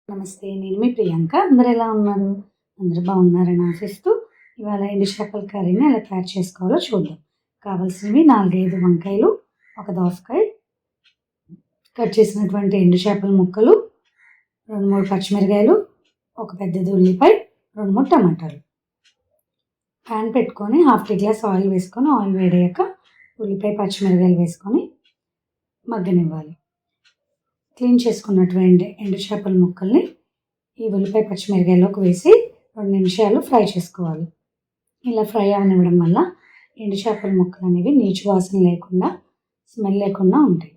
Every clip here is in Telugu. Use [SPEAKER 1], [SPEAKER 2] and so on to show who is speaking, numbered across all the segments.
[SPEAKER 1] నమస్తే. నేను మీ ప్రియాంక. అందరూ ఎలా ఉన్నారు? అందరూ బాగున్నారని ఆశిస్తూ ఇవాళ ఎండు చేపల కర్రీని ఎలా తయారు చేసుకోవాలో చూద్దాం. కావాల్సినవి 4, 5 వంకాయలు, ఒక దోసకాయ, కట్ చేసినటువంటి ఎండు చేపల ముక్కలు, 2, 3 పచ్చిమిరకాయలు, ఒక పెద్దది ఉల్లిపాయ, 2, 3 టమాటాలు. ప్యాన్ పెట్టుకొని హాఫ్ టీ గ్లాస్ ఆయిల్ వేసుకొని ఆయిల్ వేడయ్యాక ఉల్లిపాయ, పచ్చిమిరకాయలు వేసుకొని మగ్గనివ్వాలి. క్లీన్ చేసుకున్నటువంటి ఎండు చేపల ముక్కల్ని ఈ ఉల్లిపాయ పచ్చిమిరకాయలోకి వేసి 2 నిమిషాలు ఫ్రై చేసుకోవాలి. ఇలా ఫ్రై అవనివ్వడం వల్ల ఎండు చేపల ముక్కలు అనేవి నీచు వాసన లేకుండా, స్మెల్ లేకుండా ఉంటాయి.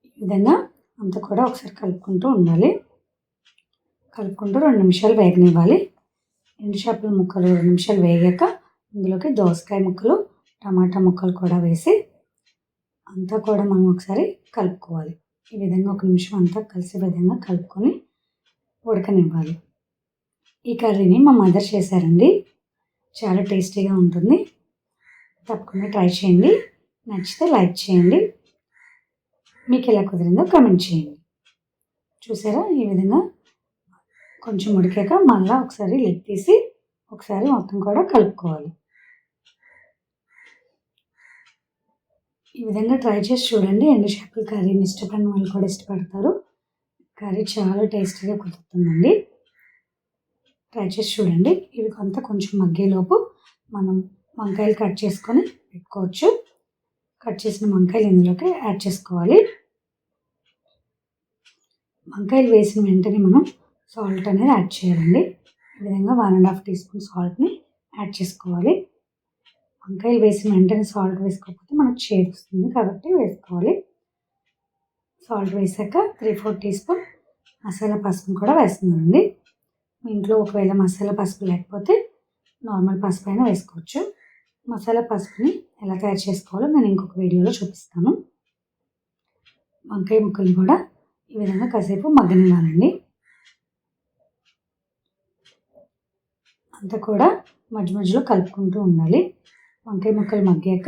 [SPEAKER 1] ఈ విధంగా అంతా కూడా ఒకసారి కలుపుకుంటూ ఉండాలి. కలుపుకుంటూ 2 నిమిషాలు వేగనివ్వాలి. ఎండు చేపల ముక్కలు 2 నిమిషాలు వేగాక ఇందులోకి దోసకాయ ముక్కలు, టమాటా ముక్కలు కూడా వేసి అంతా కూడా మనం ఒకసారి కలుపుకోవాలి. ఈ విధంగా 1 నిమిషం అంతా కలిసే విధంగా కలుపుకొని ఉడకనివ్వాలి. ఈ కర్రీని మా మదర్ చేశారండి. చాలా టేస్టీగా ఉంటుంది. తప్పకుండా ట్రై చేయండి. నచ్చితే లైక్ చేయండి. మీకు ఎలా కుదిరిందో కామెంట్ చేయండి. చూసారా, ఈ విధంగా కొంచెం ఉడికాక మళ్ళీ ఒకసారి లెగ్ తీసి ఒకసారి మొత్తం కూడా కలుపుకోవాలి. ఈ విధంగా ట్రై చేసి చూడండి. ఎండు చేపల కర్రీని ఇష్టపడిన వాళ్ళు కూడా ఇష్టపడతారు. కర్రీ చాలా టేస్టీగా కుదురుతుందండి. ట్రై చేసి చూడండి. ఇవి కొంచెం మగ్గేలోపు మనం వంకాయలు కట్ చేసుకొని పెట్టుకోవచ్చు. కట్ చేసిన వంకాయలు ఇందులోకి యాడ్ చేసుకోవాలి. వంకాయలు వేసిన వెంటనే మనం సాల్ట్ అనేది యాడ్ చేయాలండి. ఈ విధంగా 1.5 టీ స్పూన్ సాల్ట్ని యాడ్ చేసుకోవాలి. వంకాయలు వేసిన వెంటనే సాల్ట్ వేసుకోకపోతే మనకు చేదు వస్తుంది కాబట్టి వేసుకోవాలి. సాల్ట్ వేసాక 3-4 టీ స్పూన్ మసాలా పసుపుని కూడా వేస్తున్నానండి. మీ ఇంట్లో ఒకవేళ మసాలా పసుపు లేకపోతే నార్మల్ పసుపు అయినా వేసుకోవచ్చు. మసాలా పసుపుని ఎలా తయారు చేసుకోవాలో నేను ఇంకొక వీడియోలో చూపిస్తాను. వంకాయ ముక్కల్ని కూడా ఈ విధంగా కాసేపు మగ్గనివ్వాలండి. అంతా కూడా మధ్య మధ్యలో కలుపుకుంటూ ఉండాలి. వంకాయ ముక్కలు మగ్గాక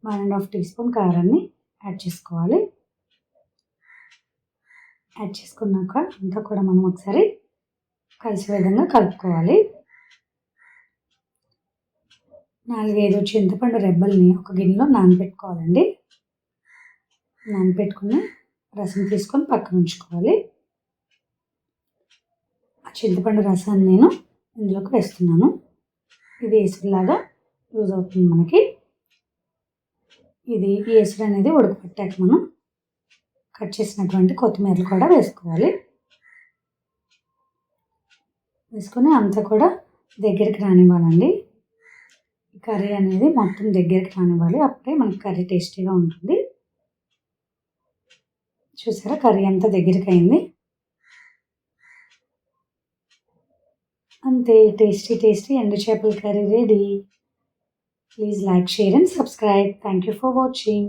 [SPEAKER 1] 1.5 టీ స్పూన్ కారాన్ని యాడ్ చేసుకోవాలి. యాడ్ చేసుకున్నాక అంతా కూడా మనం ఒకసారి కలిసే విధంగా కలుపుకోవాలి. 4-5 చింతపండు రెబ్బల్ని ఒక గిన్నెలో నానబెట్టుకోవాలండి. నానబెట్టుకుని రసం తీసుకొని పక్కన ఉంచుకోవాలి. ఆ చింతపండు రసాన్ని నేను ఇందులోకి వేస్తున్నాను. ఇది ఎసురులాగా యూజ్ అవుతుంది మనకి. ఈ ఎసురు అనేది ఉడకపెట్టాక మనం కట్ చేసినటువంటి కొత్తిమీరలు కూడా వేసుకోవాలి. వేసుకొని అంతా కూడా దగ్గరికి రానివ్వాలండి. ఈ కర్రీ అనేది మొత్తం దగ్గరికి రానివ్వాలి. అప్పుడే మనకి కర్రీ టేస్టీగా ఉంటుంది. చూసారా, కర్రీ అంతా దగ్గరికి అయింది. అంతే, టేస్టీ ఎండు చేపల curry ready. Please like, share and subscribe. Thank you for watching.